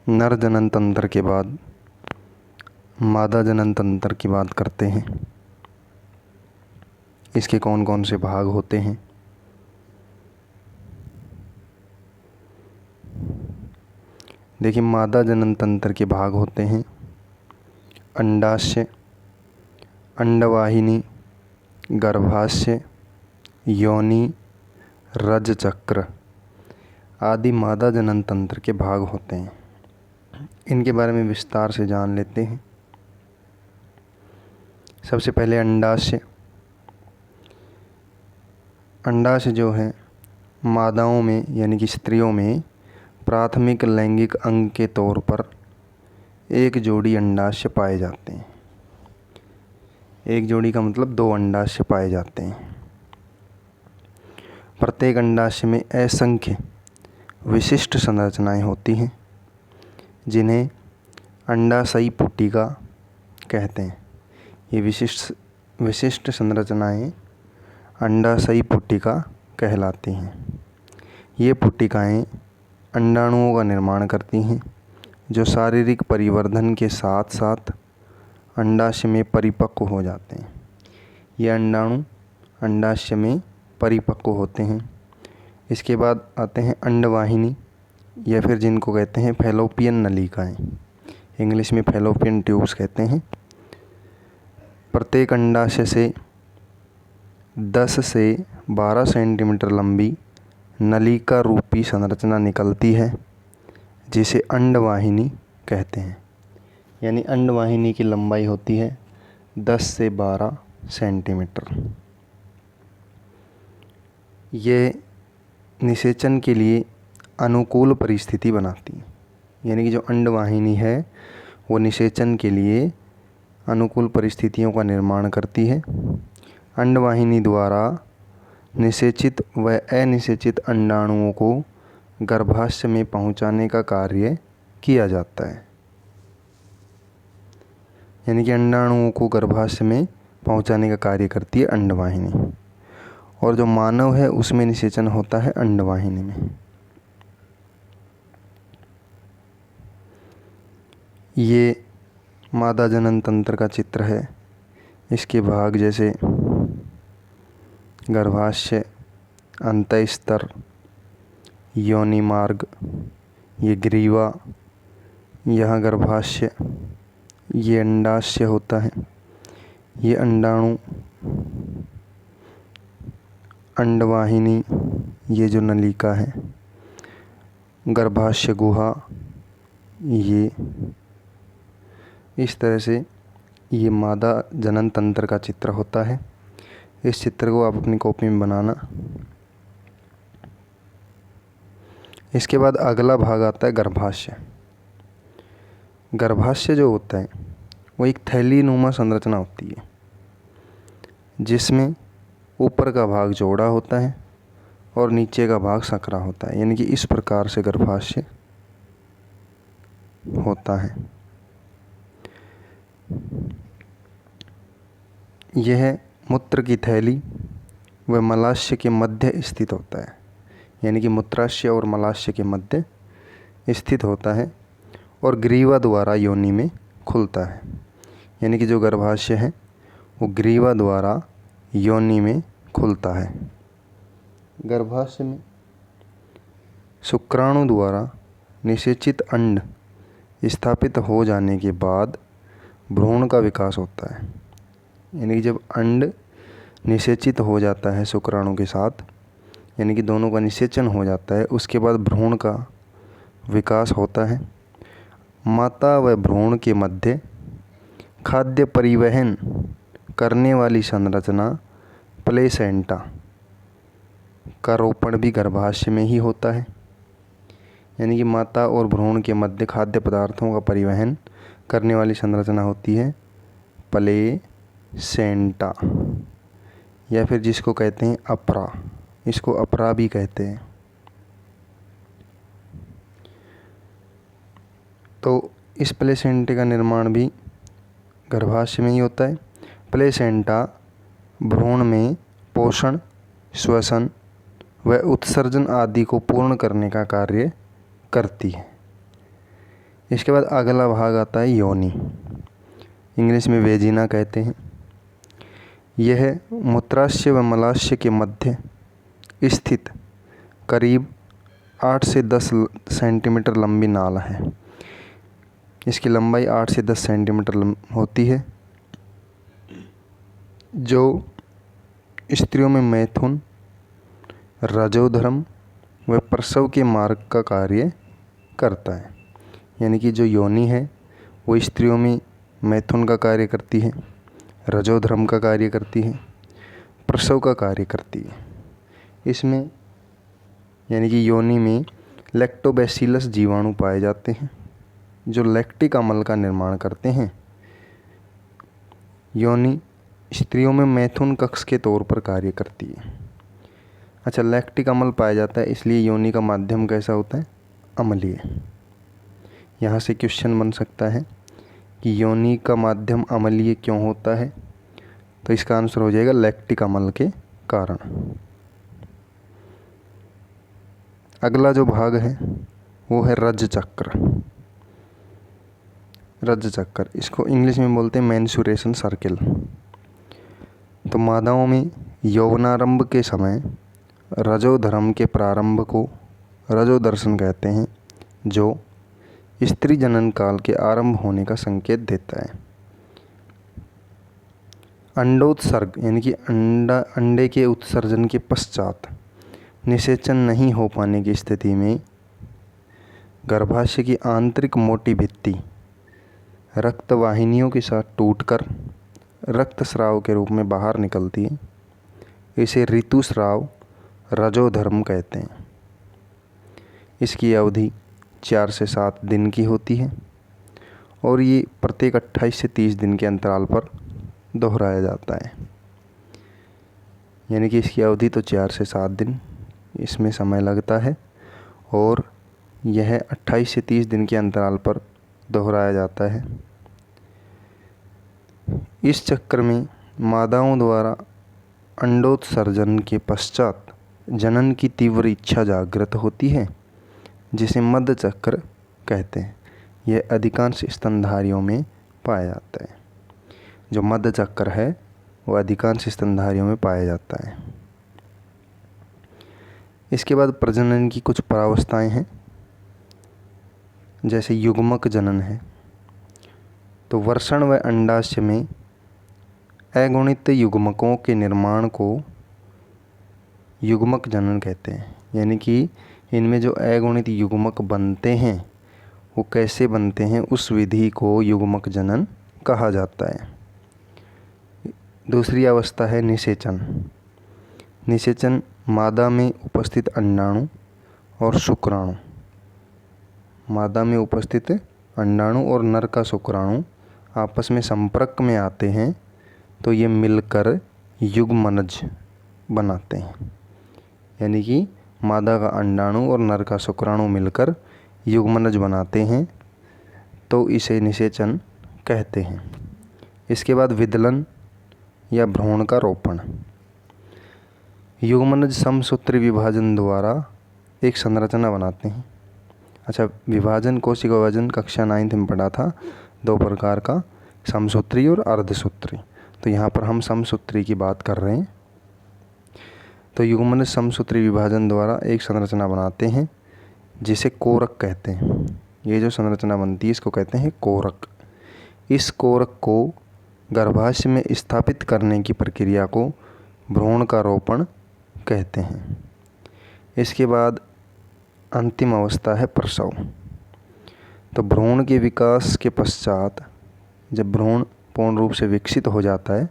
नर जनन तंत्र के बाद मादा जनन तंत्र की बात करते हैं। इसके कौन कौन से भाग होते हैं। देखिए, मादा जनन तंत्र के भाग होते हैं अंडाशय, अंडवाहिनी, गर्भाशय, योनि, रजचक्र आदि मादा जनन तंत्र के भाग होते हैं। इनके बारे में विस्तार से जान लेते हैं। सबसे पहले अंडाशय। अंडाशय जो है मादाओं में यानी कि स्त्रियों में प्राथमिक लैंगिक अंग के तौर पर एक जोड़ी अंडाशय पाए जाते हैं। एक जोड़ी का मतलब 2 अंडाशय पाए जाते हैं। प्रत्येक अंडाशय में असंख्य विशिष्ट संरचनाएं होती हैं जिन्हें अंडाशयी पुटिका कहते हैं। ये विशिष्ट संरचनाएं अंडाशयी पुटिका कहलाती हैं। ये पुटिकाएं अंडाणुओं का निर्माण करती हैं जो शारीरिक परिवर्धन के साथ साथ अंडाशय में परिपक्व हो जाते हैं। ये अंडाणु अंडाशय में परिपक्व होते हैं। इसके बाद आते हैं अंडवाहिनी या फिर जिनको कहते हैं फैलोपियन नलिकाएं, इंग्लिश में फैलोपियन ट्यूब्स कहते हैं। प्रत्येक अंडाशय से 10 से 12 सेंटीमीटर लंबी नलिका रूपी संरचना निकलती है जिसे अंडवाहिनी कहते हैं। यानी अंडवाहिनी की लंबाई होती है 10 से 12 सेंटीमीटर। ये निषेचन के लिए अनुकूल परिस्थिति बनाती है। यानी कि जो अंडवाहिनी है वो निषेचन के लिए अनुकूल परिस्थितियों का निर्माण करती है। अंडवाहिनी द्वारा निषेचित व अनिषेचित अंडाणुओं को गर्भाशय में पहुंचाने का कार्य किया जाता है। यानी कि अंडाणुओं को गर्भाशय में पहुंचाने का कार्य करती है अंडवाहिनी। और जो मानव है उसमें निषेचन होता है अंडवाहिनी में। ये मादा जनन तंत्र का चित्र है। इसके भाग जैसे गर्भाशय, अंतःस्तर, योनि मार्ग, ये ग्रीवा, यह गर्भाशय, ये अंडाशय होता है, ये अंडाणु, अंडवाहिनी, ये जो नलिका है, गर्भाशय गुहा, ये इस तरह से ये मादा जनन तंत्र का चित्र होता है। इस चित्र को आप अपनी कॉपी में बनाना। इसके बाद अगला भाग आता है गर्भाशय। गर्भाशय जो होता है वो एक थैलीनुमा संरचना होती है जिसमें ऊपर का भाग चौड़ा होता है और नीचे का भाग संकरा होता है। यानी कि इस प्रकार से गर्भाशय होता है। यह मूत्र की थैली व मलाशय के मध्य स्थित होता है। यानी कि मूत्राशय और मलाशय के मध्य स्थित होता है और ग्रीवा द्वारा योनि में खुलता है। यानी कि जो गर्भाशय है वो ग्रीवा द्वारा योनि में खुलता है। गर्भाशय में शुक्राणु द्वारा निषेचित अंड स्थापित हो जाने के बाद भ्रूण का विकास होता है। यानी कि जब अंड निषेचित हो जाता है शुक्राणु के साथ, यानी कि दोनों का निषेचन हो जाता है, उसके बाद भ्रूण का विकास होता है। माता व भ्रूण के मध्य खाद्य परिवहन करने वाली संरचना प्लेसेंटा का रोपण भी गर्भाशय में ही होता है। यानी कि माता और भ्रूण के मध्य खाद्य पदार्थों का परिवहन करने वाली संरचना होती है प्लेसेंटा, या फिर जिसको कहते हैं अपरा, इसको अपरा भी कहते हैं। तो इस प्लेसेंटा का निर्माण भी गर्भाशय में ही होता है। प्लेसेंटा भ्रूण में पोषण, श्वसन व उत्सर्जन आदि को पूर्ण करने का कार्य करती है। इसके बाद अगला भाग आता है योनि, इंग्लिश में वेजिना कहते हैं। यह मूत्राशय व मलाशय के मध्य स्थित करीब 8 से 10 सेंटीमीटर लंबी नाल है। इसकी लंबाई 8 से 10 सेंटीमीटर होती है, जो स्त्रियों में मैथुन, रजोधर्म व प्रसव के मार्ग का कार्य करता है। यानी कि जो योनि है वो स्त्रियों में मैथुन का कार्य करती है, रजोधर्म का कार्य करती है, प्रसव का कार्य करती है। इसमें यानी कि योनि में लैक्टोबैसिलस जीवाणु पाए जाते हैं जो लैक्टिक अम्ल का निर्माण करते हैं। योनि स्त्रियों में मैथुन कक्ष के तौर पर कार्य करती है। अच्छा, लैक्टिक अम्ल पाया जाता है, इसलिए योनि का माध्यम कैसा होता है? अम्लीय। यहाँ से क्वेश्चन बन सकता है कि योनि का माध्यम अम्लीय क्यों होता है, तो इसका आंसर हो जाएगा लैक्टिक अम्ल के कारण। अगला जो भाग है वो है रज चक्र। रज चक्र, इसको इंग्लिश में बोलते हैं मेंस्ट्रुएशन सर्किल। तो मादाओं में यौवनारंभ के समय रजोधर्म के प्रारंभ को रजोदर्शन कहते हैं, जो स्त्री जनन काल के आरंभ होने का संकेत देता है। अंडोत्सर्ग यानी कि अंडे के उत्सर्जन के पश्चात निषेचन नहीं हो पाने की स्थिति में गर्भाशय की आंतरिक मोटी भित्ति रक्तवाहिनियों के साथ टूटकर रक्तस्राव के रूप में बाहर निकलती है। इसे ऋतुस्राव रजोधर्म कहते हैं। इसकी अवधि 4 से 7 दिन की होती है और ये प्रत्येक 28 से 30 दिन के अंतराल पर दोहराया जाता है। यानी कि इसकी अवधि तो 4 से 7 दिन इसमें समय लगता है और यह 28 से 30 दिन के अंतराल पर दोहराया जाता है। इस चक्र में मादाओं द्वारा अंडोत्सर्जन के पश्चात जनन की तीव्र इच्छा जागृत होती है, जिसे मध्य चक्र कहते हैं। यह अधिकांश स्तनधारियों में पाया जाता है। जो मध्य चक्र है वो अधिकांश स्तनधारियों में पाया जाता है। इसके बाद प्रजनन की कुछ प्रावस्थाएं हैं, जैसे युग्मक जनन है। तो वर्षण व अंडाशय में अगुणित युग्मकों के निर्माण को युग्मक जनन कहते हैं। यानी कि इनमें जो अगुणित युग्मक बनते हैं वो कैसे बनते हैं, उस विधि को युग्मक जनन कहा जाता है। दूसरी अवस्था है निषेचन। निषेचन मादा में उपस्थित अंडाणु और शुक्राणु, मादा में उपस्थित अंडाणु और नर का शुक्राणु आपस में संपर्क में आते हैं तो ये मिलकर युग्मनज बनाते हैं। यानी कि मादा का अंडाणु और नर का शुक्राणु मिलकर युग्मनज बनाते हैं, तो इसे निषेचन कहते हैं। इसके बाद विदलन या भ्रूण का रोपण। युग्मनज समसूत्री विभाजन द्वारा एक संरचना बनाते हैं। अच्छा, विभाजन कोशिका विभाजन कक्षा 9th में पढ़ा था, 2 प्रकार का, समसूत्री और अर्धसूत्री। तो यहाँ पर हम समसूत्री की बात कर रहे हैं। तो युग्मनज समसूत्री विभाजन द्वारा एक संरचना बनाते हैं जिसे कोरक कहते हैं। ये जो संरचना बनती है इसको कहते हैं कोरक। इस कोरक को गर्भाशय में स्थापित करने की प्रक्रिया को भ्रूण का रोपण कहते हैं। इसके बाद अंतिम अवस्था है प्रसव। तो भ्रूण के विकास के पश्चात जब भ्रूण पूर्ण रूप से विकसित हो जाता है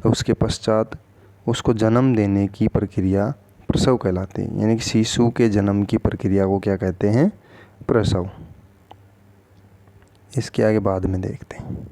तो उसके पश्चात उसको जन्म देने की प्रक्रिया प्रसव कहलाती है। यानी कि शिशु के जन्म की प्रक्रिया को क्या कहते हैं? प्रसव। इसके आगे बाद में देखते हैं।